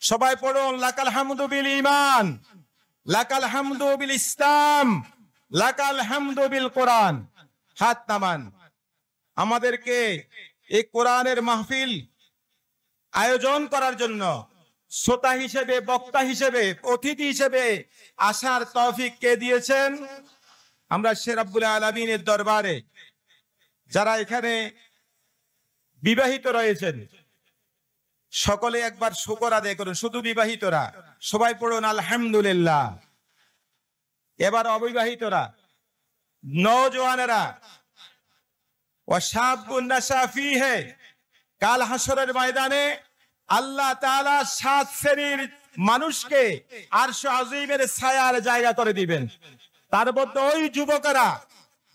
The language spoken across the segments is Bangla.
সবাই পড়ুন, লাকাল হামদু বিল ঈমান, লাকাল হামদু বিল ইসলাম, লাকাল হামদু বিল কোরআন। হাত নামান। আমাদেরকে এই কোরআনের মাহফিল আয়োজন করার জন্য শ্রোতা হিসেবে, বক্তা হিসেবে, অতিথি হিসেবে আসার তৌফিক কে দিয়েছেন? আমরা সে রব্বুল আলামিনের দরবারে যারা এখানে বিবাহিত রয়েছেন সকলে একবার শুকর আদায় করুন। শুধু বিবাহিতরা সবাই পড়ুন আলহামদুলিল্লাহ। এবার অবিবাহিতরা, নওজওয়ানেরা, ওয়াশাবুন নাশা ফীহি, কাল হাসরের ময়দানে আল্লাহ তাআলা 7 শ্রেণীর মানুষকে আরশ আজিমের ছায়ার জায়গা করে দিবেন। তার মধ্যে ওই যুবকেরা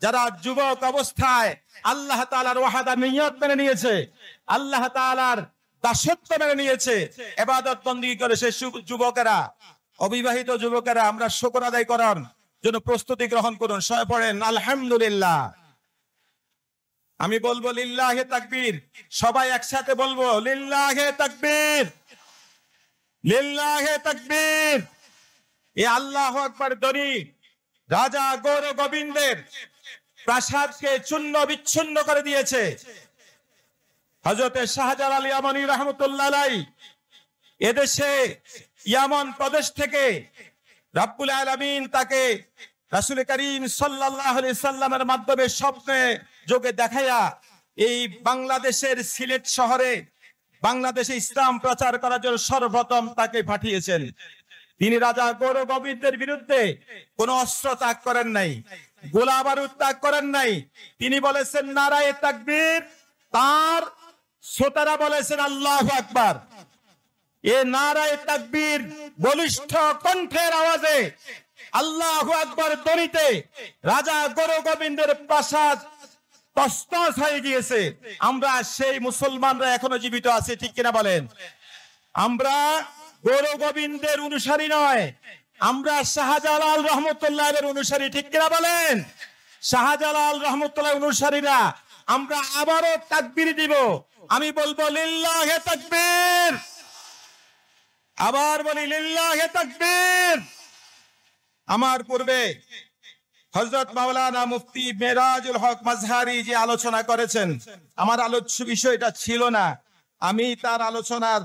যারা যুবক অবস্থায় আল্লাহ তাআলার ওয়াহদানিয়ত মেনে নিয়েছে, আল্লাহ তাআলার দাসত্ব মেনে নিয়েছে, ইবাদত বندگی করে সেই যুবকেরা, অবিবাহিত যুবকেরা আমরা শুকর আদায় করার জন্য প্রস্তুতি গ্রহণ করুন। সবাই পড়েন আলহামদুলিল্লাহ। আমি বলবো লিল্লাহে তাকবীর, সবাই একসাথে বলবো লিল্লাহে তাকবীর, লিল্লাহে তাকবীর। এই আল্লাহু আকবার ধ্বনি রাজা গৌর গোবিন্দের প্রাসাদকে চূর্ণ বিচ্ছিন্ন করে দিয়েছে। হযরতে শাহজালাল ইয়ামানী রাহমাতুল্লাহ আলাইহি এদেশে ইয়ামান প্রদেশ থেকে রব্বুল আলামিন তাকে রাসূল করিম সাল্লাল্লাহু আলাইহি সাল্লামের মাধ্যমে স্বপ্নে যোগে দেখায়া এই বাংলাদেশের সিলেট শহরে বাংলাদেশে ইসলাম প্রচার করার জন্য সর্বপ্রথম তাকে পাঠিয়েছেন। তিনি রাজা গৌর গোবিন্দের বিরুদ্ধে কোন অস্ত্র ত্যাগ করেন নাই, গোলা বারুদ ত্যাগ করেন নাই। তিনি বলেছেন নারায়ে তাকবীর, তার শ্রোতারা বলেছেন আল্লাহু আকবার। এ নারায়ে তাকবীর বলিষ্ঠ কণ্ঠের আওয়াজে আল্লাহু আকবার ধ্বনিতে রাজা গৌর গোবিন্দের প্রাসাদ তছনছ হয়ে গিয়েছে। আমরা সেই মুসলমানরা এখনো জীবিত আছি, ঠিক কিনা বলেন? আমরা গৌর গোবিন্দের অনুসারী নয়, আমরা শাহজালাল রহমতুল্লাহের অনুসারী, ঠিক কিনা বলেন? শাহজালাল রহমতুল্লাহ অনুসারীরা আমরা আবারও তাকবীর দিব। আমি বলবো লিল্লাহে তাকবীর, আবার বলি লিল্লাহে তাকবীর। আমার পূর্বে হযরত মাওলানা মুফতি মেরাজুল হক মাজহারি যে আলোচনা করেছেন, আমার আলোচ্য বিষয়টা ছিল না, আমি তার আলোচনার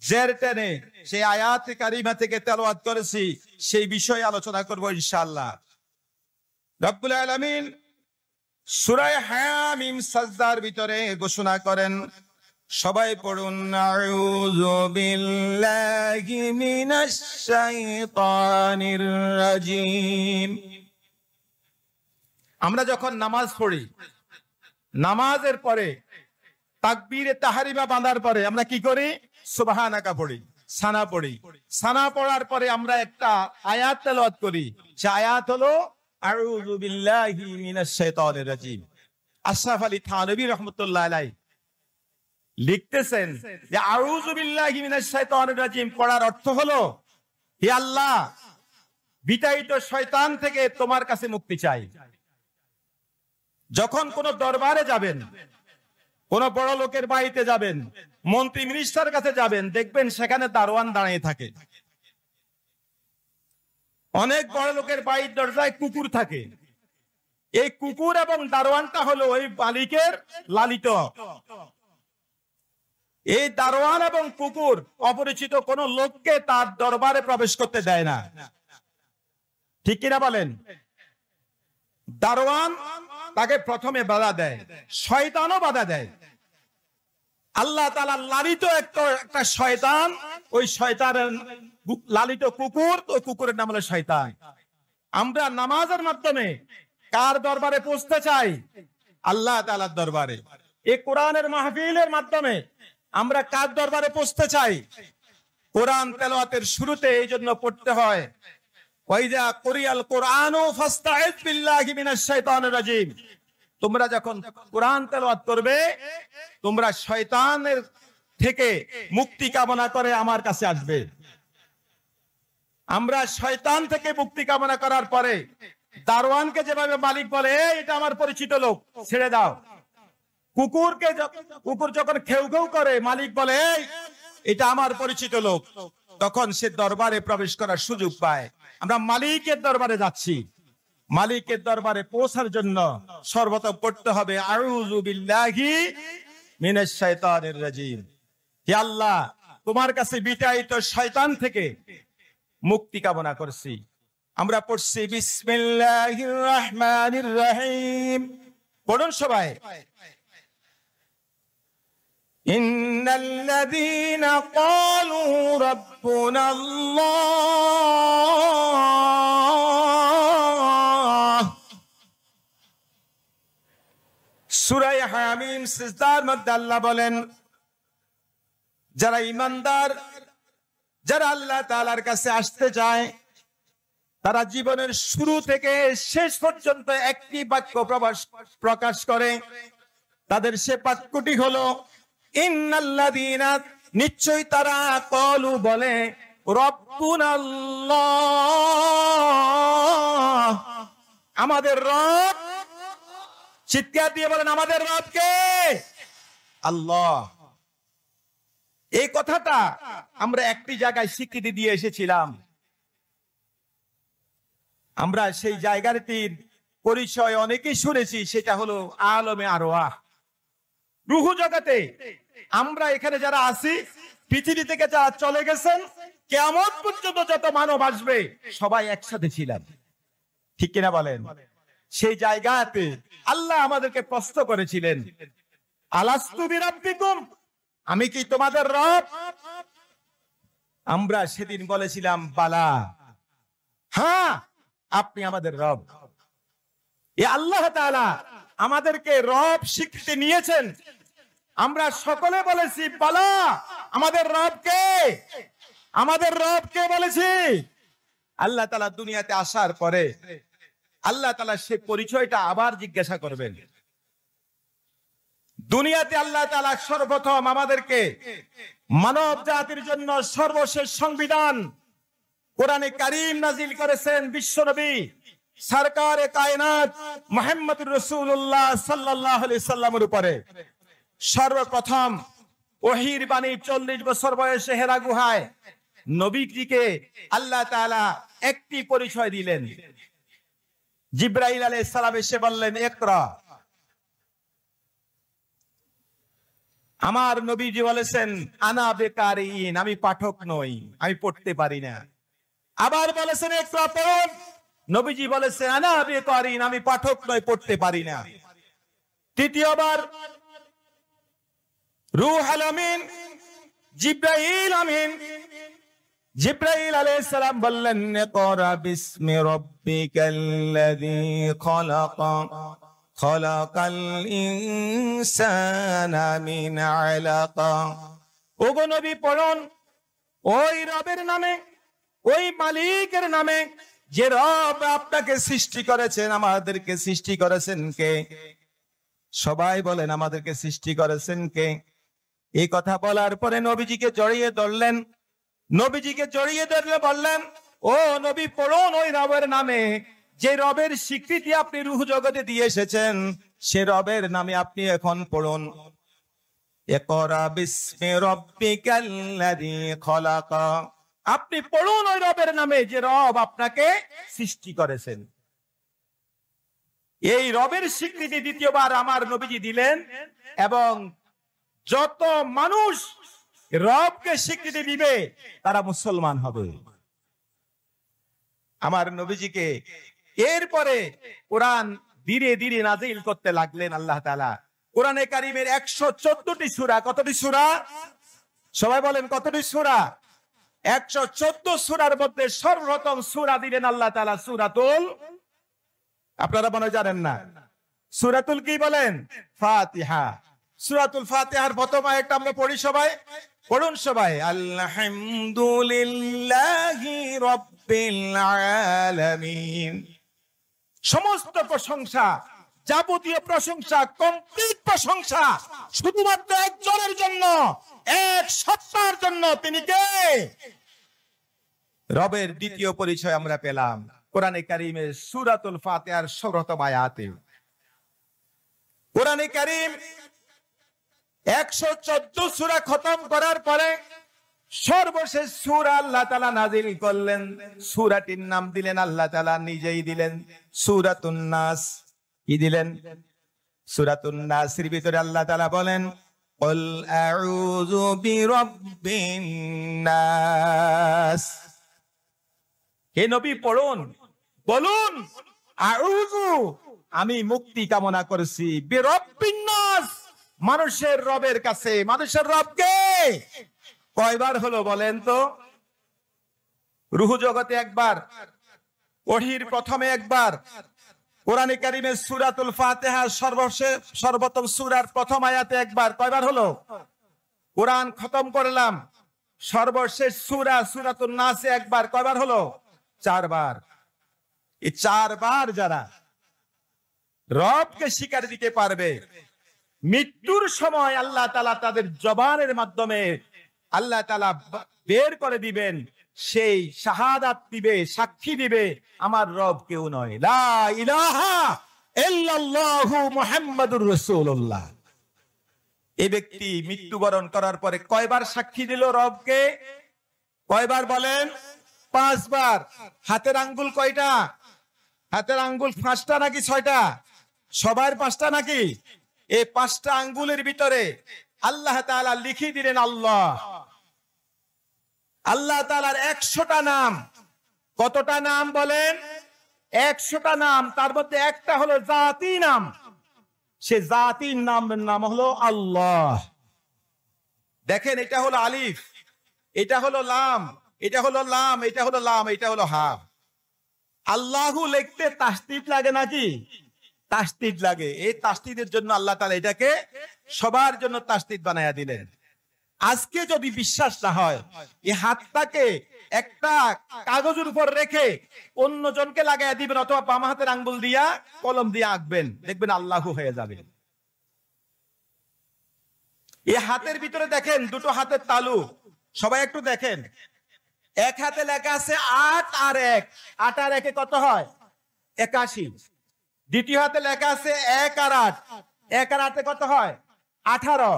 জের টেনে সেই আয়াত কারিমা থেকে তেলাওয়াত করেছি, সেই বিষয়ে আলোচনা করব ইনশাআল্লাহ। রব্বুল আলামিন সূরা হামিম সাজদার ভিতরে ঘোষণা করেন, সবাই পড়ুন আউযু বিল্লাহি মিনাশ শাইতানির রাজিম। আমরা যখন নামাজ পড়ি, নামাজের পরে তাকবীরে তাহরিমা বাঁধার পরে আমরা কি করি? সুবহানাকা পড়ি, সানা পড়ি। সানা পড়ার পরে আমরা একটা আয়াত তেলাওয়াত করি, সে আয়াত হলো আউযু বিল্লাহি মিনাশ শাইতানির রাজিম। আশরাফ আলী থানভী রাহমাতুল্লাহ আলাইহি লিখতেছেন যে আউযু বিল্লাহি মিনাশ শাইতানির রাজিম পড়ার অর্থ হলো, হে আল্লাহ, বিতাড়িত শয়তান থেকে তোমার কাছে মুক্তি চাই। যখন কোন দরবারে যাবেন, কোন বড় লোকের বাড়িতে যাবেন, মন্ত্রী মিনিস্টার কাছে যাবেন, দেখবেন সেখানে দারোয়ান দাঁড়িয়ে থাকে। অনেক বড় লোকের বাড়ির দরজায় কুকুর থাকে। এই কুকুর এবং দারোয়ানটা হলো ওই মালিকের লালিত। এই দারোয়ান এবং কুকুর অপরিচিত কোন লোককে তার দরবারে প্রবেশ করতে দেয় না, ঠিক কিনা বলেন? দারোয়ান তাকে প্রথমে বাধা দেয়, শয়তানও বাধা দেয়। আল্লাহ তাআলা লালিত একটা শয়তান, ওই শয়তানের লালিত কুকুর, ওই কুকুরের নাম হলো শয়তান। আমরা নামাজের মাধ্যমে কার দরবারে পৌঁছতে চাই? আল্লাহ তাআলার দরবারে। এই কোরআনের মাহফিলের মাধ্যমে আমরা কার দরবারে পৌঁছতে চাই? কোরআন তেলাওয়াতের শুরুতে এই জন্য পড়তে হয় ওয়াইজা কুরিয়াল কুরআনু ফাস্তাইজ বিল্লাহি মিনাশ শাইতানির রাজিম। তোমরা যখন কোরআন তেলাওয়াত করবে, তোমরা শয়তানের থেকে মুক্তি কামনা করে আমার কাছে আসবে। আমরা শয়তান থেকে মুক্তি কামনা করার পরে দারোয়ানকে যেভাবে মালিক বলে এটা আমার পরিচিত লোক, ছেড়ে দাও। কুকুর যখন খেউ খেউ করে মালিক বলে এটা আমার পরিচিত লোক। তখন সে দরবারে প্রবেশ করার সুযোগ পায়। আমরা মালিকের দরবারে যাচ্ছি। মালিকের দরবারে পৌঁছার জন্য সর্বপ্রথম পড়তে হবে আউযু বিল্লাহি মিনাশ শাইতানির রাজিম। হে আল্লাহ, তোমার কাছে বিতাড়িত শয়তান থেকে মুক্তি কামনা করছি। আমরা পড়ছি বিসমিল্লাহির রহমানির রহিম। পড়ুন সবাই। ইন্নাল্লাযীনা ক্বালু রাব্বুনাল্লাহ। সূরা হামিম সিজদার মধ্যে আল্লাহ বলেন, যারা ঈমানদার, যারা আল্লাহ তাআলার কাছে আসতে চায়, তারা জীবনের শুরু থেকে শেষ পর্যন্ত একটি বাক্য প্রকাশ করে। তাদের সে বাক্যটি হলো ইন্নাল্লাযীনা, নিশ্চয়ই তারা ক্বালু বলে রাব্বুনাল্লাহ, আমাদের রব। চিৎকার দিয়ে বলেন, আমাদের রব কে? আল্লাহ। এই কথাটা আমরা একটি জায়গায় স্বীকৃতি দিয়ে এসেছিলাম। আমরা সেই জায়গাটির পরিচয় অনেকেই শুনেছি, সেটা হলো আলমে আরওয়াহ, রূহ জগতে। আমরা এখানে যারা আছি, পৃথিবী থেকে যারা চলে গেছেন, কিয়ামত পর্যন্ত যত মানব আসবে সবাই একসাথে ছিলাম, ঠিক কিনা বলেন? সেই জায়গাতে আল্লাহ আমাদেরকে প্রশ্ন করেছিলেন, আলাস্তু বিরাব্বিকুম, আমি কি তোমাদের রব? আমরা সেদিন বলেছিলাম বালা, হ্যাঁ আপনি আমাদের রব। এ আল্লাহ তাআলা আমাদেরকে রব স্বীকৃতি নিয়েছেন। আমরা সকলে বলেছি বালা, আমাদের রব কে? আমাদের রব কে বলেছি। আল্লাহ তাআলা দুনিয়াতে আসার পরে আল্লাহ তাআলা সে পরিচয়টা আবার জিজ্ঞাসা করবেন। দুনিয়াতে আল্লাহ তাআলা সর্বপ্রথম আমাদেরকে মানব জাতির জন্য সর্বশেষ সংবিধান কোরআনে কারীম নাজিল করেছেন বিশ্বনবী সরকারে কায়নাত মুহাম্মদুর রাসূলুল্লাহ সাল্লাল্লাহু আলাইহি সাল্লামের উপরে। সর্বপ্রথম ওহীর বাণী 40 বছর বয়সে হেরা গুহায় নবীজিকে আল্লাহ তাআলা একটি পরিচয় দিলেন। জিবরাইল আলাইহিস সালাম এসে বললেন ইকরা। আমার নবীজি বলেছেন আনা বেকারিন, আমি পাঠক নই, আমি পড়তে পারি না। আবার বলেছেন ইকরা পড়ুন, নবীজি বলেছেন আনা বেকারিন, আমি পাঠক নই, পড়তে পারি না। তৃতীয়বার রূহুল আমিন জিবরাইল আমিন, জিবরাইল আলাইহিস সালাম বললেন ইকরা বিসমি রাব্বিকাল্লাযী খলাক খলাকাল ইনসানা মিন আলাক। ওগো নবী পড়ুন ওই রবের নামে, ওই মালিকের নামে, যে রব আপনাকে সৃষ্টি করেছেন। আমাদেরকে সৃষ্টি করেছেন কে? সবাই বলেন আমাদেরকে সৃষ্টি করেছেন কে? এই কথা বলার পরে নবীজিকে জড়িয়ে ধরলেন। নবীজিকে জড়িয়ে ধরলে বললেন ও নবী পড়ুন ওই রবের নামে, যে রবের স্বীকৃতি আপনি রূহ জগতে দিয়ে এসেছেন, সে রবের নামে আপনি এখন পড়ুন ইকরা বিসমি রাব্বিকাল্লাযী খলাক। আপনি পড়ুন ওই রবের নামে, যে রব আপনাকে সৃষ্টি করেছেন। এই রবের স্বীকৃতি দ্বিতীয়বার আমার নবীজি দিলেন, এবং যত মানুষ রবকে স্বীকৃতি দিবে তারা মুসলমান হবে। আমার নবীজিকে এরপরে কোরআন ধীরে ধীরে নাজিল করতে লাগলেন আল্লাহ তাআলা। কোরআনে কারীমের 114টি সূরা। কতটি সূরা? সবাই বলেন কতটি সূরা? 114 সূরার মধ্যে সর্বপ্রথম সূরা দিলেন আল্লাহ তাআলা সূরাতুল, আপনারা মনে জানেন না, সূরাতুল কি বলেন? ফাতিহা। সূরাতুল ফাতিহার প্রথম আয়াতটা আমরা পড়ি সবাই, পড়ুন সবাই। আলহামদুলিল্লাহি রাব্বিল আলামিন। সমস্ত প্রশংসা, যাবতীয় প্রশংসা, কমপ্লিট প্রশংসা শুধুমাত্র একজনের জন্য, এক সত্তার জন্য। তিনি কে? রবের দ্বিতীয় পরিচয় আমরা পেলাম কোরআনে কারীমের সূরাতুল ফাতিহার সর্বপ্রথম আয়াতে। কোরআনে কারীম 114 সূরা খতম করার পরে সর্বশেষ সূরা আল্লাহ তাআলা নাজিল করলেন, সূরাটির নাম দিলেন আল্লাহ তাআলা নিজেই দিলেন সূরাতুন নাস। কি দিলেন? সূরাতুন নাসের ভিতরে আল্লাহ তাআলা বলেন, কুল আউযু বিরাব্বিন নাস। হে নবী পড়ুন, বলুন আউযু, আমি মুক্তি কামনা করছি, বিরাব্বিন নাস, মানুষের রবের কাছে। মানুষের রব কে? কয়বার হলো বলেন তো? রুহু জগতে একবার, ওহীর প্রথমে একবার, কোরআনে কারীমের সূরাতুল ফাতিহা সর্বপ্রথম সূরার প্রথম আয়াতে একবার। কয়বার হলো? কোরআন খতম করলাম, সর্বশেষ সূরা সূরাতুন নাসে একবার। কয়বার হলো? 4 বার। এই 4 বার যারা রবকে স্বীকার দিতে পারবে, মৃত্যুর সময় আল্লাহ তাআলা তাদের জবানের মাধ্যমে আল্লাহ তাআলা বের করে দিবেন, সেই শাহাদাত দিবে, সাক্ষী দিবে, আমার রব কেউ নয়, লা ইলাহা ইল্লাল্লাহু মুহাম্মাদুর রাসূলুল্লাহ। এই ব্যক্তি মৃত্যুবরণ করার পরে কয়বার সাক্ষী দিল রবকে? কয়বার বলেন? 5 বার। হাতের আঙ্গুল কয়টা? হাতের আঙ্গুল 5টা নাকি 6টা? সবার 5টা নাকি? এই 5টা আঙ্গুলের ভিতরে আল্লাহ তাআলা লিখে দিলেন আল্লাহ। আল্লাহ তাআলার 100টা নাম। কতটা নাম বলেন? 100টা নাম। তার মধ্যে একটা হলো জাতি নাম। সে জাতির নাম হলো আল্লাহ। দেখেন, এটা হলো আলিফ, এটা হলো লাম, এটা হলো লাম, এটা হলো লাম, এটা হলো হা। আল্লাহু লিখতে তাসদীদ লাগে নাকি? তাসদীদ লাগে। এই তাসদীদের জন্য আল্লাহ তাআলা এটাকে সবার জন্য তাসদীদ বানায়া দিলেন। আজকে যদি বিশ্বাস না হয়, এই হাতটাকে একটা কাগজের উপর রেখে অন্যজনকে লাগাইয়া দিবেন, অথবা বাম হাতের আঙ্গুল দিয়া কলম দিয়ে আঁকবেন, দেখবেন আল্লাহু হয়ে যাবে। এই হাতের ভিতরে দেখেন দুটো হাতের তালু, সবাই একটু দেখেন। এক হাতে লেখা আছে 8 আর 1, 8 আর 1 কত হয়? 81। দ্বিতীয় হাতে লেখা আছে 1 আর 8, 1 আর 8 কত হয়? 18।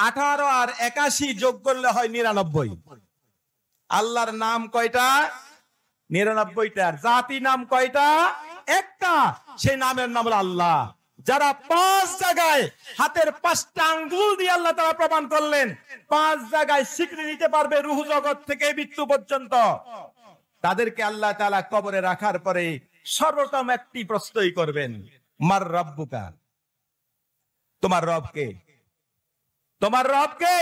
18 আর 81 যোগ করলে হয় 99। আল্লাহর নাম কয়টা? 99টা। জাতি নাম কয়টা? একটা। সেই নামের নাম হলো আল্লাহ। যারা 5 জায়গায় হাতের 5টা আঙ্গুল দিয়ে আল্লাহ তাআলা প্রমাণ করলেন, 5 জায়গায় স্বীকৃতি দিতে পারবে রূহ জগৎ থেকে মৃত্যু পর্যন্ত, তাদেরকে আল্লাহ তাআলা কবরে রাখার পরে সর্বপ্রথম একটি প্রশ্নই করবেন, মার রাব্বুকা, তোমার রব কে? তোমার রব কে?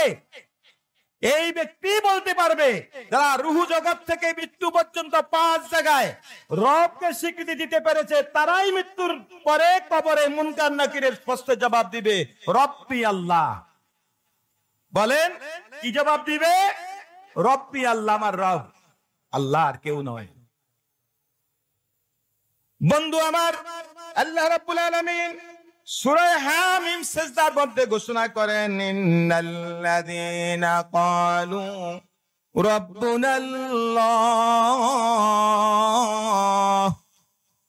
এই ব্যক্তি বলতে পারবে যারা রূহ জগৎ থেকে মৃত্যু পর্যন্ত 5 জায়গায় রবকে স্বীকৃতি দিতে পেরেছে, তারাই মৃত্যুর পরে কবরে মুনকার নাকিরের স্পষ্ট জবাব দিবে, রব্বি আল্লাহ। বলেন কি জবাব দিবে? রব্বি আল্লাহ, আমার রব আল্লাহ, আর কেউ নয়। বন্ধু আমার, আল্লাহ রাব্বুল আলামিন সূরা হামিম সিজদার মধ্যে ঘোষণা করেন, ইন্নাল্লাযীনা ক্বালু রাব্বুনাল্লাহ,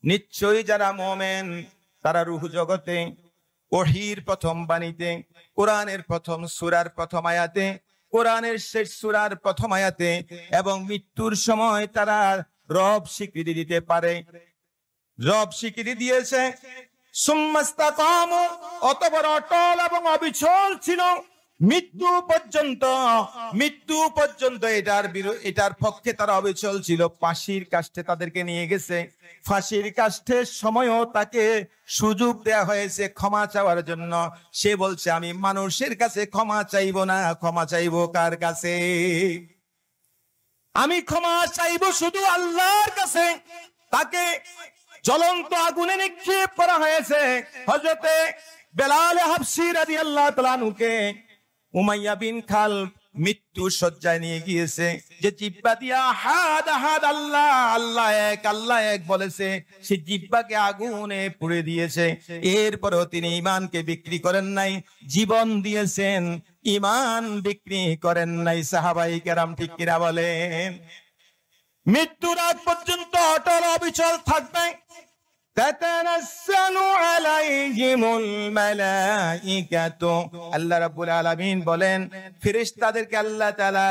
নিশ্চয়ই যারা মুমিন তারা রূহ জগতে ওহীর প্রথম বাণীতে, কোরআনের প্রথম সূরার প্রথম আয়াতে, কোরআনের শেষ সূরার প্রথম আয়াতে এবং মৃত্যুর সময় তারা রব স্বীকৃতি দিতে পারে। রব স্বীকৃতি দিয়েছে, সুম্মাস্তাকামু, অতঃপর অটল এবং অবিচল ছিল মৃত্যু পর্যন্ত। মৃত্যু পর্যন্ত এটার পক্ষে তারা অবিচল ছিল। ফাঁসির কাষ্ঠে তাদেরকে নিয়ে গেছে, ফাঁসির কাষ্ঠের সময়ও তাকে সুযোগ দেয়া হয়েছে ক্ষমা চাওয়ার জন্য। সে বলছে, আমি মানুষের কাছে ক্ষমা চাইবো না, ক্ষমা চাইবো কার কাছে? আমি ক্ষমা চাইবো শুধু আল্লাহর কাছে। তাকে জ্বলন্ত আগুনে নিক্ষেপ করা হয়েছে। হযরতে বেলাল হাবশী রাদিয়াল্লাহু তাআলা আনহুকে উমাইয়া বিন খালব মৃত্যু শয্যায় নিয়ে গিয়েছে, যে জিহ্বা দিয়া আহাদ আহাদ আল্লাহ আল্লাহ এক আল্লাহ এক বলেছে, সে জিহ্বাকে আগুনে পুড়ে দিয়েছে। এরপরেও তিনি ঈমানকে বিক্রি করেন নাই, জীবন দিয়েছেন, ঈমান বিক্রি করেন নাই। সাহাবায়ে কেরাম ঠিক কিনা বলেন? মৃত্যুর আগ পর্যন্ত অটল অবিচল থাকবে। তাতানাসসালু আলাইহিমুল মালাইকাতু, আল্লাহ রাব্বুল আলামিন বলেন ফেরেশতাদেরকে আল্লাহ তাআলা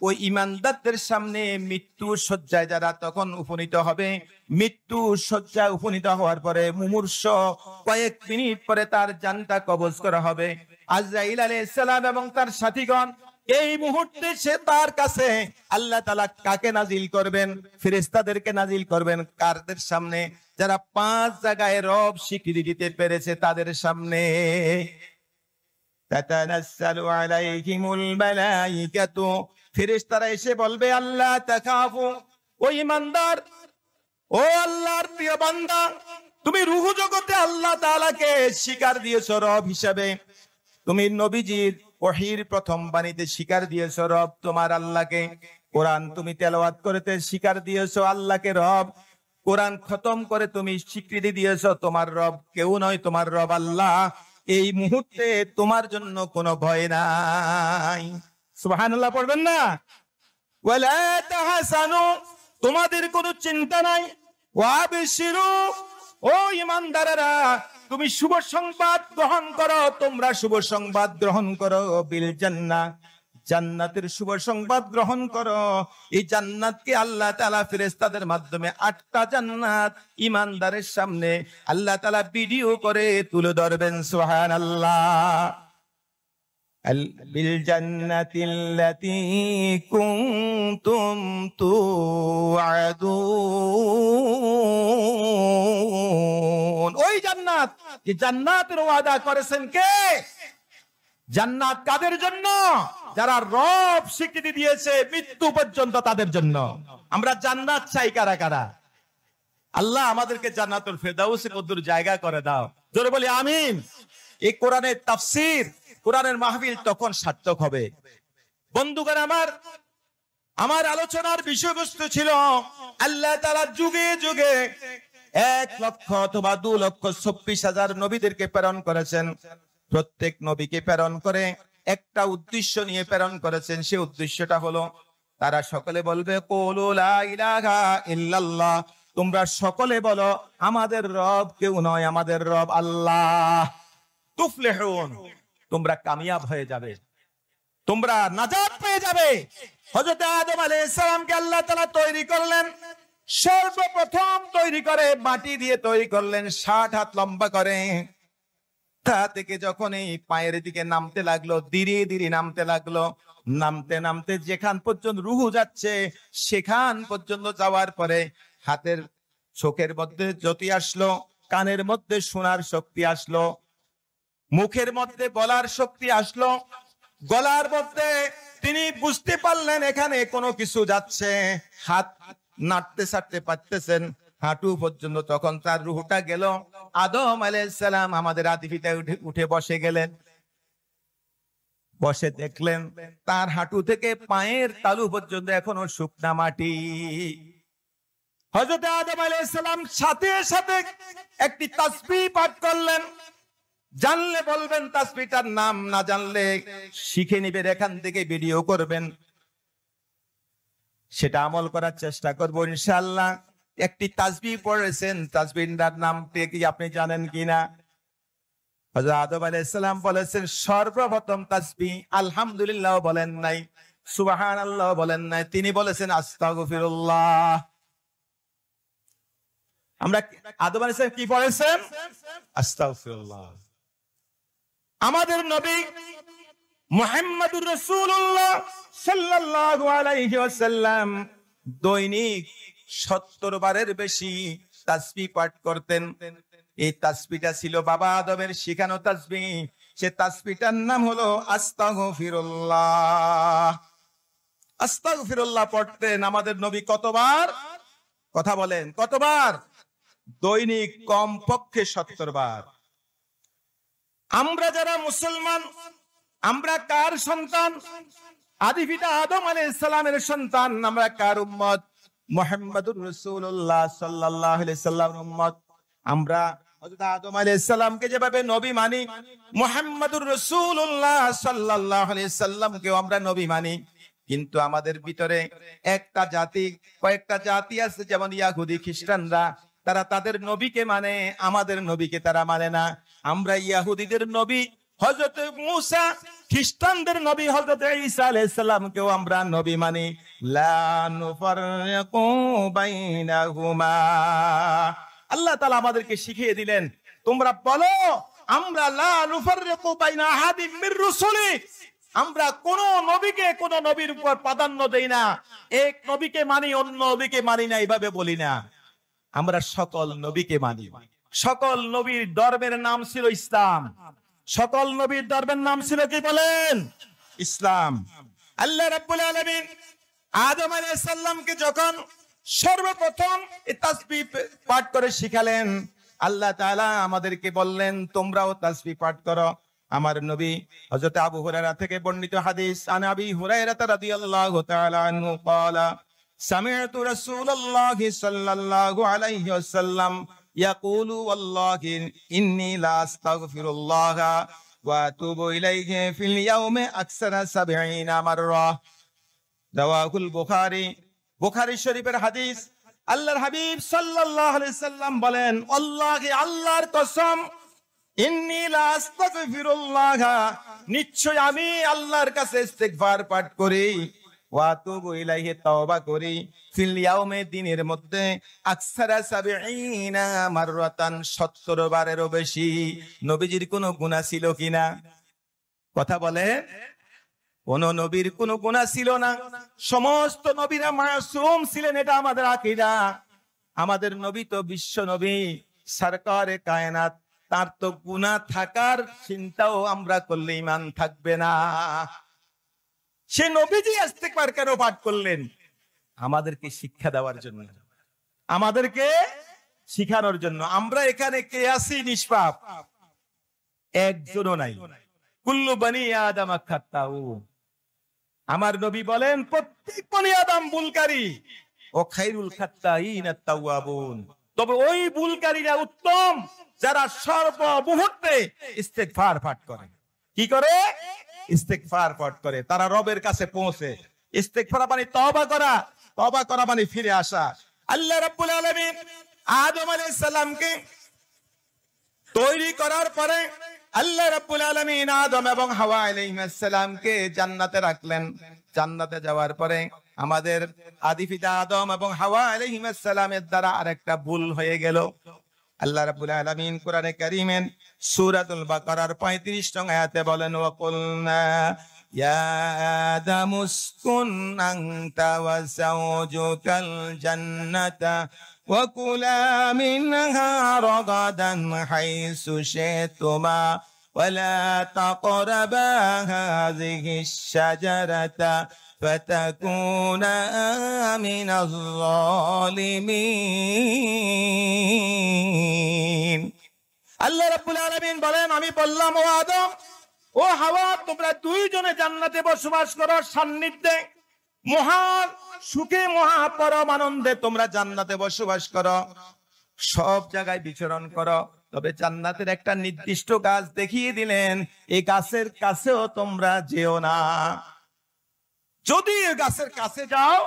ওই ঈমানদারদের সামনে মৃত্যু শয্যায় যারা তখন উপনীত হবে, মৃত্যু শয্যায় উপনীত হওয়ার পরে মুমূর্ষ কয়েক মিনিট পরে তার জানটা কবজ করা হবে। আজরাইল আলাইহিস সালাম এবং তার সাথীগণ এই মুহূর্তে সে তার কাছে আল্লাহ তাআলা কাকে নাজিল করবেন? ফেরেশতাদেরকে নাজিল করবেন কারদের সামনে? যারা 5 জায়গায় রব স্বীকৃতি দিতে পেরেছে তাদের সামনে। তাতানাসসালু আলাইহিমুল মালাইকাতু, ফেরেশতারা এসে বলবে আল্লাহ তাখাফু, ও ঈমানদার, ও আল্লাহর প্রিয় বান্দা, তুমি রূহ জগতে আল্লাহ তাআলাকে স্বীকার দিয়েছো রব হিসাবে, তুমি নবীজির ওহীর প্রথম বাণীতে স্বীকার দিয়েছো রব তোমার আল্লাহকে, কোরআন তুমি তেলাওয়াত করতে স্বীকার দিয়েছো আল্লাহকে রব, কোরআন খতম করে তুমি স্বীকৃতি দিয়েছো তোমার রব কেউ নয়, তোমার রব আল্লাহ। এই মুহূর্তে তোমার জন্য কোনো ভয় নাই। সুবহানাল্লাহ পড়বেন না? ওয়ালা তাহসানু, তোমাদের কোনো চিন্তা নাই। ওয়াবশিরু, ও ঈমানদারেরা তুমি শুভ সংবাদ গ্রহণ করো, তোমরা শুভ সংবাদ গ্রহণ করো বিল জান্নাহ, জান্নাতের শুভ সংবাদ গ্রহণ করো। এই জান্নাতকে আল্লাহ তাআলা ফেরেশতাদের মাধ্যমে 8টা জান্নাত ঈমানদারের সামনে আল্লাহ তাআলা ভিডিও করে তুলে ধরবেন। সুবহানাল্লাহ। বিল জান্নাতিল্লাতী কুনতুম তুআদুন, ওই জান্নাত যে জান্নাতের ওয়াদা করেছেন কে? জান্নাত কাদের জন্য? যারা রব স্বীকৃতি দিয়েছে মৃত্যু পর্যন্ত তাদের জন্য। আমরা জান্নাত চাই কারা কারা? আল্লাহ আমাদেরকে জান্নাতুল ফেরদাউসের মধ্যে জায়গা করে দাও। জোরে বলি আমিন। এই কোরআনের তাফসীর, কোরআনের মাহফিল তখন সার্থক হবে। বন্ধুগণ আমার আলোচনার বিষয়বস্তু ছিল আল্লাহ তাআলা যুগে যুগে 1 লক্ষ অথবা 2,24,000 নবীদেরকে প্রেরণ করেছেন। প্রত্যেক নবীকে প্রেরণ করে একটা উদ্দেশ্য নিয়ে প্রেরণ করেছেন। সেই উদ্দেশ্যটা হলো তারা সকলে বলবে কুলু লা ইলাহা ইল্লাল্লাহ, তোমরা সকলে বলো আমাদের রব কেউ নয়, আমাদের রব আল্লাহ। তুফলিহুন, তোমরা কামিয়াব হয়ে যাবে, তোমরা নাজাত পেয়ে যাবে। হযরত আদম আলাইহিস সালামকে আল্লাহ তাআলা তৈরি করলেন, সর্বপ্রথম তৈরি করে মাটি দিয়ে তৈরি করলেন, 60 হাত লম্বা করে। তা থেকে যখন এই পায়ের দিকে নামতে লাগলো, ধীরে ধীরে নামতে লাগলো, নামতে নামতে যেখান পর্যন্ত রূহ যাচ্ছে সেখান পর্যন্ত যাওয়ার পরে হাতের চোখের মধ্যে জ্যোতি আসলো, কানের মধ্যে শোনার শক্তি আসলো, মুখের মধ্যে বলার শক্তি আসলো, গলার মধ্যে তিনি বুঝতে পারলেন এখানে কোনো কিছু যাচ্ছে, হাত নাড়তে ছাড়তে পারতেছেন হাঁটু পর্যন্ত। তখন তার রূহটা গেল। আদম আলাইহিস সালাম আমাদের আদিপিতা উঠে বসে গেলেন, বসে দেখলেন তার হাঁটু থেকে পায়ের তালু পর্যন্ত এখনো শুকনা মাটি। হযরত আদম আলাইহিস সালাম সাথে সাথে একটি তাসবিহ পাঠ করলেন। জানলে বলবেন তাসবিহটার নাম, না জানলে শিখে নিবেন, এখান থেকে ভিডিও করবেন, সেটা আমল করার চেষ্টা করব ইনশাআল্লাহ। একটি তাসবিহ পড়েছেন, তাসবিহটার নামটি কি আপনি জানেন কিনা? হযরত আদম আলাইহিস সালাম বলেছেন সর্বপ্রথম তাসবিহ আলহামদুলিল্লাহ বলেন নাই, সুবহানাল্লাহ বলেন নাই, তিনি বলেছেন আস্তাগফিরুল্লাহ। আমরা আদম আলাইহিস সালাম কি পড়েছেন? আস্তাগফিরুল্লাহ। আমাদের নবী মুহাম্মদুর রাসূলুল্লাহ সাল্লাল্লাহু আলাইহি ওয়াসাল্লাম দৈনিক 70 বারের বেশি তাসবিহ পাঠ করতেন। এই তাসবিহটা ছিল বাবা আদমের শিখানো তাসবিহ। সে তাসবিহটার নাম হলো আস্তাগফিরুল্লাহ। আস্তাগফিরুল্লাহ পড়তেন আমাদের নবী কতবার? কথা বলেন কতবার? দৈনিক কমপক্ষে 70 বার। আমরা যারা মুসলমান, আমরা কার সন্তান? আদিপিতা আদম আলাইহিস সালামের সন্তান। আমরা কার উম্মত? মুহাম্মদুর রাসূলুল্লাহ সাল্লাল্লাহু আলাইহি সাল্লামের উম্মত। আমরা হযরত আদম আলাইহিস সালামকে যেভাবে নবী মানি, মুহাম্মদুর রাসূলুল্লাহ সাল্লাল্লাহু আলাইহি সাল্লামকেও আমরা নবী মানি। কিন্তু আমাদের ভিতরে একটা জাতি, কয়েকটা জাতি আছে, যেমন ইহুদি খ্রিস্টানরা, তারা তাদের নবীকে মানে, আমাদের নবীকে তারা মানে না। আমরা ইহুদিদের নবী হযরত মূসা, খ্রিস্টানদের নবী হযরত ঈসা আলাইহিস সালামকেও আমরা নবী মানি। লা নুফাররিকু বাইনাহুমা। আল্লাহ তাআলা আমাদেরকে শিখিয়ে দিলেন, তোমরা বলো আমরা লা নুফাররিকু বাইনা আহাদিম মির রুসুলি, আমরা কোন নবীকে কোন নবীর উপর প্রাধান্য দেই না, এক নবীকে মানি অন্য নবীকে মানি না, এইভাবে বলি না। আমরা সকল নবীকে মানি। সকল নবীর ধর্মের নাম ছিল ইসলাম। সকল নবীর ধর্মের নাম ছিল কি বলেন? ইসলাম। আল্লাহ রাব্বুল আলামিন আদম আলাইহিস সালামকে যখন সর্বপ্রথম তাসবিহ পাঠ করে শিখালেন, আল্লাহ তাআলা আমাদেরকে বললেন তোমরাও তাসবিহ পাঠ করো। আমার নবী হযরত আবু হুরায়রা থেকে বর্ণিত হাদিস, আন আবি হুরায়রা রাদিয়াল্লাহু তাআলা আনহু قال سمعت رسول الله صلى الله عليه وسلم يقول والله إني لا أستغفر الله وأتوب إليه في اليوم أكثر 70 مرة। رواه البخاري। বুখারী শরীফের হাদিস। আল্লাহর হাবিব সাল্লাল্লাহু আলাইহি সাল্লাম বলেন, আল্লাহি, আল্লাহর কসম, ইন্নী লা আস্তাগফিরুল্লাহ, নিশ্চয় আমি আল্লাহর কাছে ইস্তিগফার পাঠ করি, ওয়া আতুবু ইলাইহি, তওবা করি, ফিল ইয়াউমে, দিনের মধ্যে, আকসারা 70 মাররাতান, 70 বারেরও বেশি। নবীজির কোনো গুনাহ ছিল কিনা? কথা বলে, কোন নবীর কোনো গুনাহ ছিল না। সমস্ত নবীরা মাসুম ছিলেন, এটা আমাদের আকীদা। আমাদের নবী তো বিশ্ব নবী, সরকারে কায়নাত, তার তো গুনাহ থাকার চিন্তাও আমরা করলে ঈমান থাকবে না। সে নবীজি ইস্তিগফার কেন পাঠ করলেন? আমাদেরকে শিক্ষা দেওয়ার জন্য, আমাদেরকে শিখানোর জন্য। আমরা এখানে কে আছি নিষ্পাপ? একজনও নাই। কুল্লু বনি আদম খাত্তাউ। আমার নবী বলেন প্রত্যেক বনি আদম ভুলকারী, ও খায়রুল খাত্তাইন আত-তাওয়াবুন, তবে ওই ভুলকারীরা উত্তম যারা সর্ব মুহূর্তে ইস্তিগফার পাঠ করে। কি করে? ইস্তিগফার পাঠ করে, তারা রবের কাছে পৌঁছে। ইস্তিগফার মানে তওবা করা, তওবা করা মানে ফিরে আসা। আল্লাহ রাব্বুল আলামিন আদম আলাইহিস সালামকে তৈরি করার পরে আল্লাহ রাব্বুল আলামিন আদম এবং হাওয়া আলাইহিস সালামকে জান্নাতে রাখলেন। জান্নাতে যাওয়ার পরে আমাদের আদি পিতা আদম এবং হাওয়া আলাইহিস সালামের দ্বারা আরেকটা ভুল হয়ে গেল। আল্লাহ রাব্বুল আলামিন কোরআনে কারীমের সূরাতুল বাকারার 35 নং আয়াতে বলেন, ওয়া কুলনা ইয়া আদামু উসকুন আনতা ওয়া যাওজুকাল জান্নাতা ওয়া কুলা মিনহা রাগাদান হাইসু শি'তুমা ওয়া লা তাকরাবা হাযিহিশ শাজারাতা ফাতাকুনা মিনাজ যালিমিন। আল্লাহ রাব্বুল আলামিন বলেন, আমি বললাম ও আদম ও হাওয়া, তোমরা দুইজনে জান্নাতে বসবাস করো, সান্নিধ্যে মহান সুখে মহা পরম আনন্দে তোমরা জান্নাতে বসবাস করো, সব জায়গায় বিচরণ করো। তবে জান্নাতের একটা নির্দিষ্ট গাছ দেখিয়ে দিলেন, এই গাছের কাছেও তোমরা যেও না। যদি এই গাছের কাছে যাও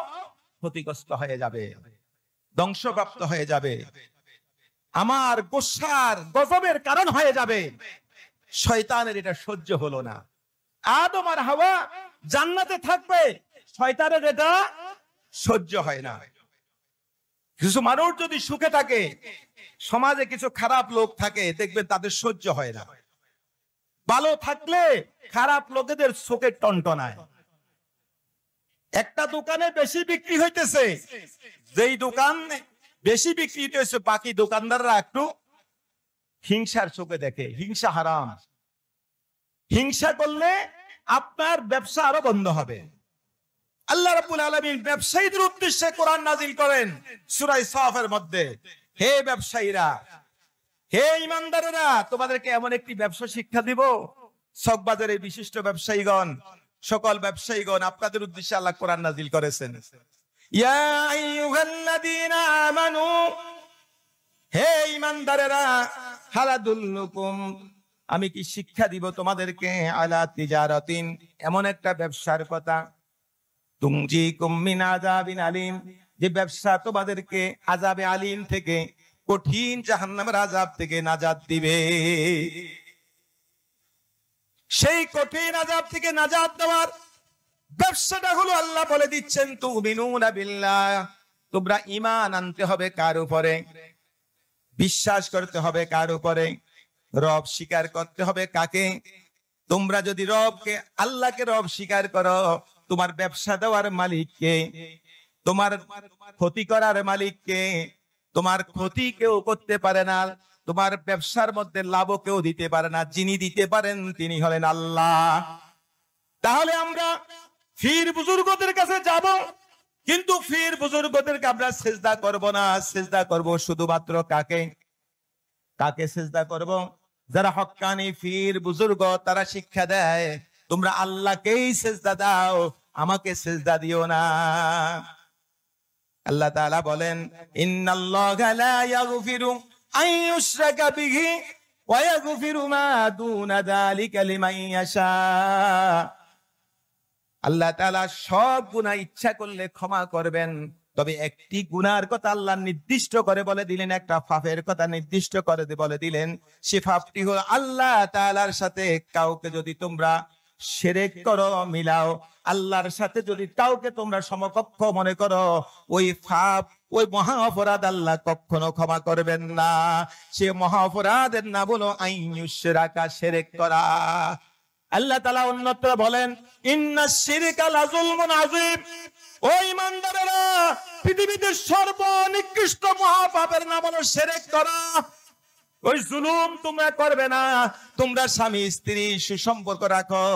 ক্ষতিগ্রস্ত হয়ে যাবে, ধ্বংসপ্রাপ্ত হয়ে যাবে, আমার গোসার গজবের কারণ হয়ে যাবে। শয়তানের এটা সহ্য হলো না। আদম আর হাওয়া জান্নাতে থাকবে, শয়তানের এটা সহ্য হয় না। কিছু মানুষ যদি সুখে থাকে, সমাজে কিছু খারাপ লোক থাকে, দেখবেন তাদের সহ্য হয় না। ভালো থাকলে খারাপ লোকেদের চোখে টনটনায়। একটা দোকানে বেশি বিক্রি হইতেছে, যেই দোকান বেশি বিক্রি হইতেছে বাকি দোকানদাররা একটু হিংসার চোখে দেখে। হিংসা হারাম। হিংসা করলে আপনার ব্যবসা আরো বন্ধ হবে। আল্লাহ রাব্বুল আলামিন ব্যবসায়ীদের উদ্দেশ্যে কোরআন নাজিল করেন সূরা সাফের মধ্যে, হে ব্যবসায়ীরা, হে ঈমানদারেরা, তোমাদেরকে এমন একটি ব্যবসা শিক্ষা দিব। চকবাজারের বিশিষ্ট ব্যবসায়ীগণ, সকল ব্যবসায়ীগণ, আপনাদের উদ্দেশ্যে আল্লাহ কোরআন নাজিল করেছেন, ইয়া আইয়ুহাল্লাযীনা আমানু, হে ঈমানদারেরা, হালাদুল্লুকুম, আমি কি শিক্ষা দিব তোমাদেরকে, আলা তিজারাতিন, এমন একটা ব্যবসার কথা, তুনজিকুম মিন আযাবিন আলিম, যে ব্যবসা তোমাদেরকে আযাবে আলিম থেকে কঠিন জাহান্নামের আযাব থেকে নাজাত দিবে। সেই কঠিন আযাব থেকে নাজাত দেওয়ার ব্যবসাটা হলো আল্লাহ বলে দিচ্ছেন তুমিনুনা বিল্লাহ, তোমরা ঈমান আনতে হবে কার উপরে? বিশ্বাস করতে হবে কার উপরে? রব স্বীকার করতে হবে কাকে? তোমরা যদি রবকে আল্লাহকে রব স্বীকার করো, তোমার ব্যবসা দেওয়ার মালিককে, তোমার ক্ষতি করার মালিককে, তোমার ক্ষতি কেউ করতে পারে না, তোমার ব্যবসার মধ্যে লাভ কেউ দিতে পারে না, যিনি দিতে পারেন তিনি হলেন আল্লাহ। তাহলে আমরা পীর বুজুর্গদের কাছে যাব, কিন্তু পীর বুজুর্গদেরকে আমরা সিজদা করব না, সিজদা করব শুধুমাত্র কাকে? কাকে সিজদা করব? যারা হক্কানি পীর বুজুর্গ, তারা শিক্ষা দেয় তোমরা আল্লাহকেই সিজদা দাও, আমাকে সিজদা দিও না। আল্লাহ তাআলা বলেন ইন্নাল্লাহা লা ইয়াগফিরু আন ইউশরাকা বিহি ওয়া ইয়াগফিরু মা দুনা যালিকা লিমান ইয়াশা। আল্লাহ তাআলা সব গুনাহ ইচ্ছা করলে ক্ষমা করবেন, তবে একটি গুনার কথা আল্লাহ নির্দিষ্ট করে বলে দিলেন, একটা পাপের কথা নির্দিষ্ট করে বলে দিলেন। সে পাপটি হলো আল্লাহ তাআলার সাথে কাউকে যদি তোমরা শিরক করো, মিলাও, আল্লাহর সাথে যদি কাউকে তোমরা সমকক্ষ মনে করো, ওই পাপ, ওই মহা অপরাধ আল্লাহ কখনো ক্ষমা করবেন না। সে মহা অপরাধের নাম হলো আইয়ুশরাকা, শিরক করা। আল্লাহ তাআলা অন্যত্র বলেন ইন্নাশ শিরকা লাযুলমুন আযীম। ও ঈমানদারেরা, পৃথিবীতে সর্বনিকৃষ্ট মহাপাপের নাম হলো শিরক করা। ওই জুলুম তোমরা করবে না। তোমরা স্বামী স্ত্রী সুসম্পর্ক রাখো,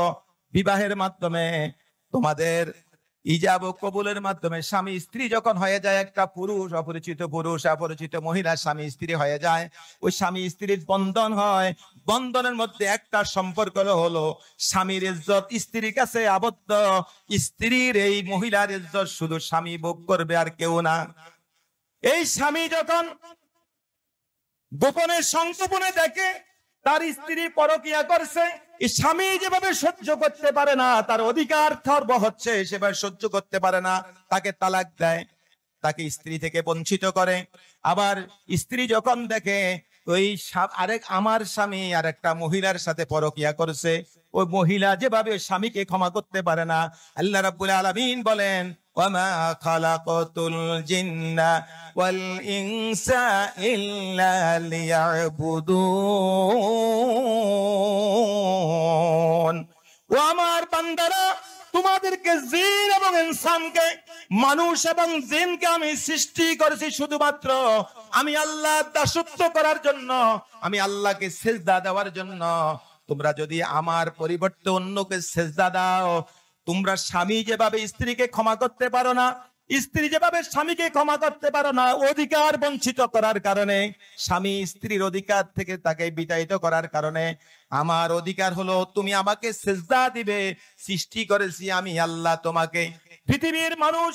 বিবাহের মাধ্যমে তোমাদের ইজাব ও কবুলের মাধ্যমে স্বামী স্ত্রী যখন হয়ে যায়, একটা পুরুষ অপরিচিত পুরুষ, অপরিচিত মহিলা স্বামী স্ত্রী হয়ে যায়, ওই স্বামী স্ত্রীর বন্ধন হয়। বন্ধনের মধ্যে একটা সম্পর্ক হলো স্বামীর ইজ্জত স্ত্রীর কাছে আবদ্ধ। স্ত্রীর এই মহিলার ইজ্জত শুধু স্বামী ভোগ করবে, আর কেউ না। এই স্বামী যখন গোপনে সংগোপনে দেখে তার স্ত্রী পরকিয়া করছে, স্বামী যেভাবে সহ্য করতে পারে না, তার অধিকার খর্ব হচ্ছে, সেভাবে সহ্য করতে পারে না, তাকে তালাক দেয়, তাকে স্ত্রী থেকে বঞ্চিত করে। আবার স্ত্রী যখন দেখে ওই আমার স্বামী আর একটা মহিলার সাথে পরকিয়া করছে, ওই মহিলা যেভাবে স্বামীকে ক্ষমা করতে পারে না, আল্লাহ রাব্বুল আলামিন বলেন ওয়ামা খালাকাতুল জিন্না ওয়াল ইনসা ইল্লা লিয়াবুদুন। ও আমার বান্দারা, তোমাদেরকে জিন এবং ইনসানকে, মানুষ এবং জিনকে আমি সৃষ্টি করেছি শুধুমাত্র আমি আল্লাহ দাসত্ব করার জন্য, আমি আল্লাহকে সিজদা দেওয়ার জন্য। তোমরা যদি আমার পরিবর্তে অন্যকে সিজদা দাও, তোমরা স্বামী যেভাবে স্ত্রীকে ক্ষমা করতে পারো না, স্ত্রী যেভাবে স্বামীকে ক্ষমা করতে পারো না, অধিকার বঞ্চিত করার কারণে, স্বামী স্ত্রীর অধিকার থেকে তাকে বিতাড়িত করার কারণে, আমার অধিকার হলো তুমি আমাকে সিজদা দিবে। সৃষ্টি করেছি আমি আল্লাহ তোমাকে। পৃথিবীর মানুষ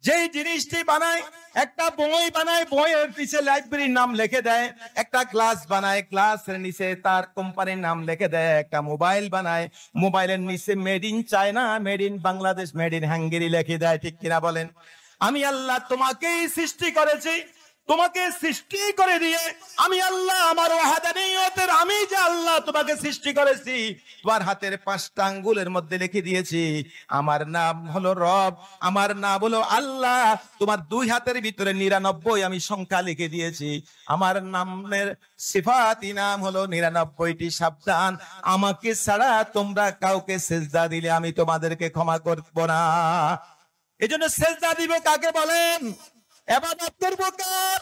যেই জিনিসটি বানায়, একটা বই বানায়, বইয়ের নিচে লাইব্রেরির নাম লিখে দেয়, একটা গ্লাস বানায়, গ্লাসের নিচে তার কোম্পানির নাম লিখে দেয়, একটা মোবাইল বানায়, মোবাইলের নিচে made in China, made in Bangladesh, made in Hungary লিখে দেয়। ঠিক কিনা বলেন? আমি আল্লাহ তোমাকেই সৃষ্টি করেছি, তোমাকে সৃষ্টি করে দিয়ে আমি আল্লাহ আমার ওয়াহদানিয়তের, আমি যে আল্লাহ তোমাকে সৃষ্টি করেছি, তোমার হাতের 5টা আঙ্গুলের মধ্যে লিখে দিয়েছি আমার নাম হলো রব, আমার নাম হলো আল্লাহ। তোমার 2 হাতের ভিতরে 99 আমি সংখ্যা লিখে দিয়েছি। আমার নামের সিফাতি নাম হলো 99টি। সাবধান, আমাকে ছাড়া তোমরা কাউকে সিজদা দিলে আমি তোমাদেরকে ক্ষমা করব না। এজন্য সিজদা দিব কাকে বলেন? ইবাদত করব কার?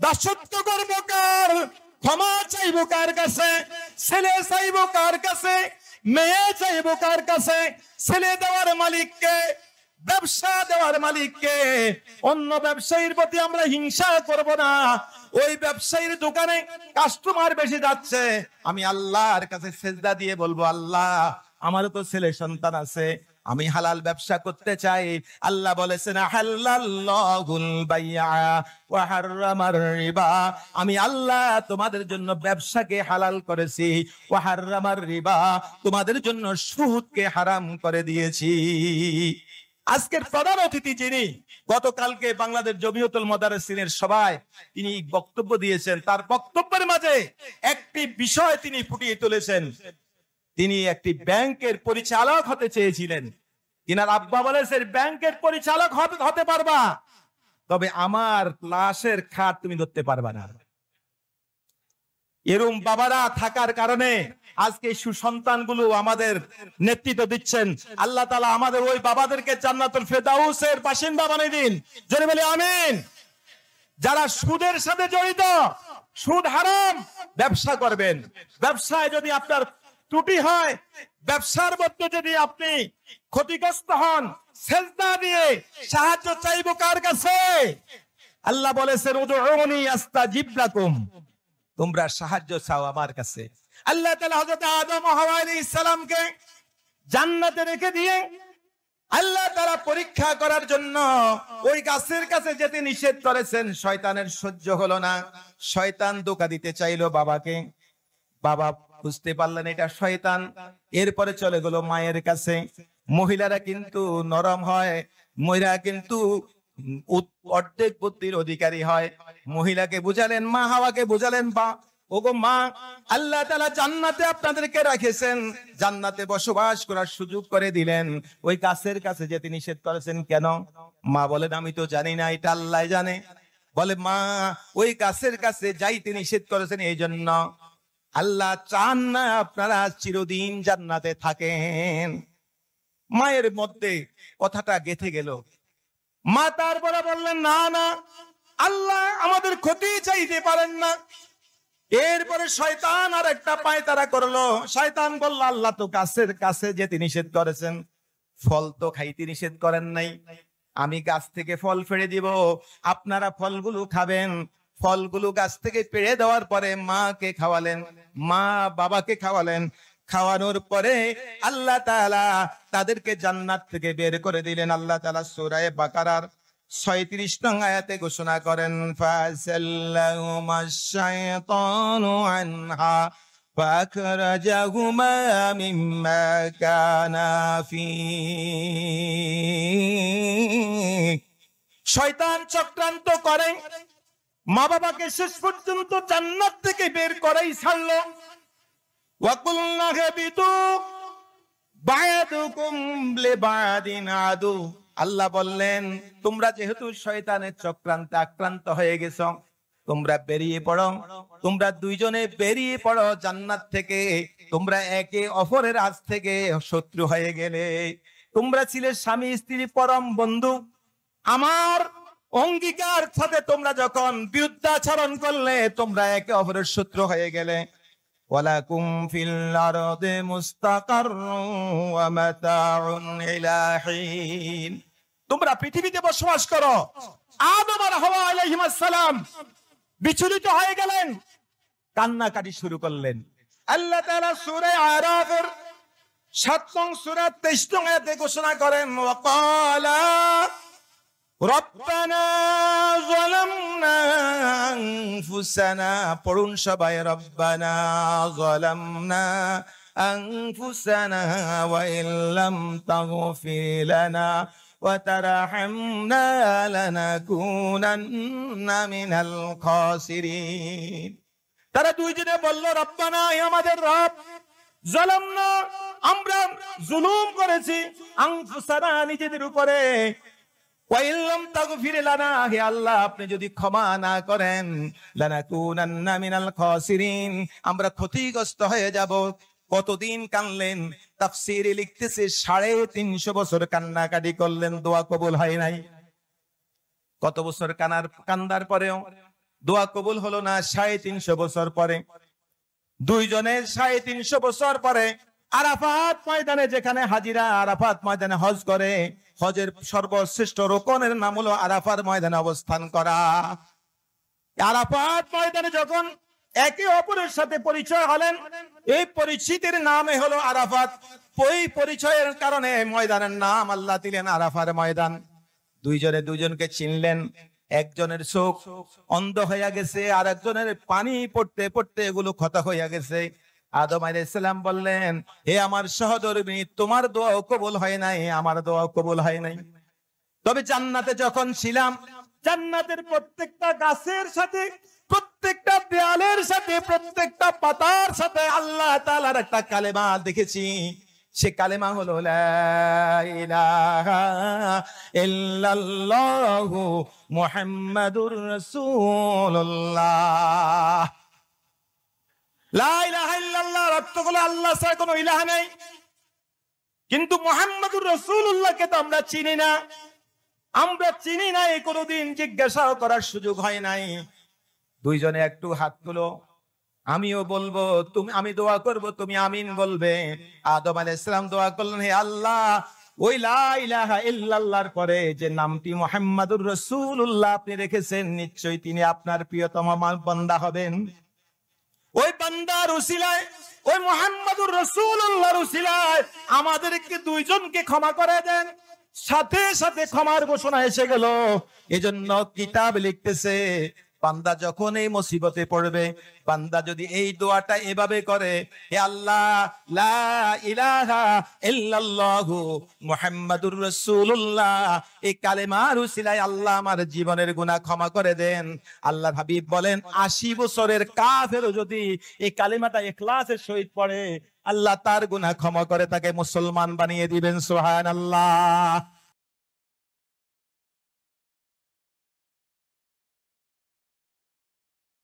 দাসত্ব করব কার? ক্ষমা চাইব কার কাছে? ছেলে চাইব কার কাছে? মেয়ে চাইব কার কাছে? ছেলে দেওয়ার মালিককে, ব্যবসা দেওয়ার মালিককে। অন্য ব্যবসায়ীর প্রতি আমরা হিংসা করব না। ওই ব্যবসায়ীর দোকানে কাস্টমার বেশি যাচ্ছে, আমি আল্লাহর কাছে সিজদা দিয়ে বলবো আল্লাহ আমারও তো ছেলে সন্তান আছে, আমি হালাল ব্যবসা করতে চাই। আল্লাহ বলেছেন হালাল্লাহুল বাইআ ওয়া হাররামার রিবা, আমি আল্লাহ তোমাদের জন্য ব্যবসাকে হালাল করেছি, ওয়া হাররামার রিবা, তোমাদের জন্য সুদকে হারাম করে দিয়েছি। আজকের প্রধান অতিথি যিনি গতকালকে বাংলাদেশ জমিয়তুল মোদাররিসিনের সভায় তিনি বক্তব্য দিয়েছেন, তার বক্তব্যের মাঝে একটি বিষয় তিনি ফুটিয়ে তুলেছেন। তিনি একটি ব্যাংকের পরিচালক হতে চেয়েছিলেন। কিনার আব্বা বলেছেন ব্যাংকের পরিচালক হতে পারবা, তবে আমার লাশের খাট তুমি ধরতে পারবা না। এরকম বাবারা থাকার কারণে আজকে সুসন্তানগুলো আমাদের নেতৃত্ব দিচ্ছেন। আল্লাহ তাআলা আমাদের ওই বাবাদেরকে জান্নাতুল ফেরদাউসের বাসিন্দা বানিয়ে দিন, জোরে বলি আমিন। যারা সুদের সাথে জড়িত, সুদ হারাম, ব্যবসা করবেন, ব্যবসায় যদি আপনার ত্রুটি হয়, ব্যবসার মধ্যে যদি আপনি ক্ষতিগ্রস্ত হন, সেজদা দিয়ে সাহায্য চাইবো কার কাছে? আল্লাহ বলেছেন উদউনি আস্তাজিব লাকুম, তোমরা সাহায্য চাও আমার কাছে। আল্লাহ তাআলা হযরত আদম ও হাওয়া আলাইহিস সালামকে জান্নাতে রেখে দিয়ে আল্লাহ তাআলা পরীক্ষা করার জন্য ওই গাছের কাছে যেতে নিষেধ করেছেন। শয়তানের সহ্য হলো না, শয়তান ধোঁকা দিতে চাইলো বাবাকে। বাবা বুঝতে পারলেন এটা শয়তান, এরপরে চলে গেল মায়ের কাছে। মহিলারা কিন্তু নরম হয়, মহিলা কিন্তু অর্ধেক বুদ্ধির অধিকারী হয়। মহিলাকে বুঝালেন, মা হাওয়াকে বুঝালেন, বা ওগো মা, আল্লাহ তাআলা জান্নাতে আপনাদেরকে রেখেছেন, জান্নাতে বসবাস করার সুযোগ করে দিলেন, ওই গাছের কাছে যেতে নিষেধ করেছেন কেন? মা বলেন আমি তো জানি না, এটা আল্লাহ জানে। বলে মা, ওই গাছের কাছে যাইতে নিষেধ করেছেন এই জন্য আল্লাহ চান না আপনারা চিরদিন জান্নাতে থাকেন। মায়ের মধ্যে কথাটা গেঁথে গেল। মা তারপরে বললেন না না, আল্লাহ আমাদের ক্ষতি চাইতে পারেন না। এরপরে শয়তান আর একটা পায়তারা করলো। শয়তান বলল আল্লাহ তো গাছের কাছে যেতে নিষেধ করেছেন, ফল তো খাইতে নিষেধ করেন নাই, আমি গাছ থেকে ফল পেড়ে দিব, আপনারা ফলগুলো খাবেন। ফলগুলো গাছ থেকে পেড়ে দেওয়ার পরে মাকে খাওয়ালেন, মা বাবাকে খাওয়ালেন। খাওয়ানোর পরে আল্লাহ তাআলা তাদেরকে জান্নাত থেকে বের করে দিলেন। আল্লাহ তাআলা সূরা বাকারার ৩৬ নং আয়াতে ঘোষণা করেন ফাসাল্লাহুমাশ শাইতানু আনহা ফাখরাজাহুমা মিম্মা কানা ফি। শয়তান চক্রান্ত করে, মা বাবাকে শেষ পর্যন্ত জান্নাত থেকে বের করাই ছাড়লো। ওয়াকুলনা হাবিতু বা'দুকুম লিবা'দিন আদু। আল্লাহ বললেন তোমরা যেহেতু শয়তানের চক্রান্তে আক্রান্ত হয়ে গেছো, তোমরা বেরিয়ে পড়ো, তোমরা দুইজনে বেরিয়ে পড়ো জান্নাত থেকে। তোমরা একে অপরের আজ থেকে শত্রু হয়ে গেলে। তোমরা ছিলে স্বামী স্ত্রী পরম বন্ধু, আমার অঙ্গীকার সাথে তোমরা যখন বিরুদ্ধাচরণ করলে তোমরা একে অপরের শত্রু হয়ে গেলে। ওয়ালাকুম ফিল আরদি মুস্তাকাররুন ওয়া মাতাউন ইলা হিন। তোমরা পৃথিবীতে বসবাস করো। আদম আর হাওয়া আলাইহিস সালাম বিচলিত হয়ে গেলেন, কান্নাকাটি শুরু করলেন। আল্লাহ তাআলা সূরা আরাফের ৭ নং সূরা ২৩ নং আয়াতে ঘোষণা করেন ওয়াকালা রব্বানা যালামনা আনফুসানা। পড়ুন সবাই, রব্বানা যালামনা আনফুসানা ওয়া ইল্লাম তাগফির লানা ওয়া তারহামনা লানাকুনান্না মিনাল খাসিরিন। তারা দুইজনে বলল রব্বানা, আমাদের রব, যালামনা, আমরা জুলুম করেছি, আনফুসানা, নিজেদের উপরে, ওয়া ইল্লাম তাগফির লানা, হে আল্লাহ আপনি যদি ক্ষমা না করেন, লানাকুনান্না মিনাল খাসিরিন, আমরা ক্ষতিগ্রস্ত হয়ে যাব। কতদিন কানলেন? তাফসীরে লিখতেছে ৩৫০ বছর কান্নাকাটি করলেন, দোয়া কবুল হয় নাই। কত বছর কান্দার পরেও দোয়া কবুল হলো না। ৩৫০ বছর পরে, দুইজনের ৩৫০ বছর পরে আরাফাত ময়দানে, যেখানে হাজিরা আরাফাত ময়দানে হজ করে, হজের সর্বশ্রেষ্ঠ রোকনের নাম হলো আরাফাত ময়দানে অবস্থান করা। আরাফাত ময়দানে যখন একে অপরের সাথে পরিচয় হলেন, এই পরিচিতির নামে হলো আরাফাত। ওই পরিচয়ের কারণে ময়দানের নাম আল্লাহ দিলেন আরাফার ময়দান। দুইজনে দুইজনকে চিনলেন। একজনের চোখ অন্ধ হইয়া গেছে, আর একজনের পানি পড়তে পড়তে এগুলো ক্ষত হইয়া গেছে। আদম আলাইহিস সালাম বললেন, হে আমার সহধর্মিণী, তোমার দোয়াও কবুল হয় নাই, আমার দোয়াও কবুল হয় নাই। তবে জান্নাতে যখন ছিলাম, জান্নাতের প্রত্যেকটা গাছের সাথে, প্রত্যেকটা দেয়ালের সাথে, প্রত্যেকটা পাতার সাথে আল্লাহ তাআলার একটা কালেমা দেখেছি। সে কালেমা হলো লা ইলাহা ইল্লাল্লাহু মুহাম্মাদুর রাসূলুল্লাহ। লা ইলাহা ইল্লাল্লাহ অর্থ হলো আল্লাহ ছাড়া কোনো ইলাহ নেই। কিন্তু মুহাম্মাদুর রাসূলুল্লাহকে তো আমরা চিনি না। আমরা চিনি না, এই কোনোদিন জিজ্ঞাসা করার সুযোগ হয় নাই। দুইজনে একটু হাত তুলো, আমিও বলবো, তুমি, আমি দোয়া করব, তুমি আমিন বলবে। আদম আলাইহিস সালাম দোয়া করলেন, হে আল্লাহ, ওই লা ইলাহা ইল্লাল্লাহর পরে যে নামটি মুহাম্মাদুর রাসূলুল্লাহ আপনি রেখেছেন, নিশ্চয়ই তিনি আপনার প্রিয়তম বান্দা হবেন। ওই বান্দার উসিলায়, ওই মুহাম্মাদুর রাসূলুল্লাহর উসিলায় আমাদেরকে দুইজনকে ক্ষমা করে দেন। সাথে সাথে ক্ষমার ঘোষণা এসে গেল। এজন্য কিতাব লিখতেছে, বান্দা যখন এই মুসিবতে পড়বে, বান্দা যদি এই দোয়াটা এভাবে করে, হে আল্লাহ, লা ইলাহা ইল্লাল্লাহু মুহাম্মাদুর রাসূলুল্লাহ, এই কালেমার উসিলায় আল্লাহ আমার জীবনের গুনাহ ক্ষমা করে দেন। আল্লাহর হাবিব বলেন, 80 বছরের কাফেরও যদি এই কালেমাটা ইখলাসের সহিত পড়ে, আল্লাহ তার গুনাহ ক্ষমা করে তাকে মুসলমান বানিয়ে দিবেন। সুবহানাল্লাহ।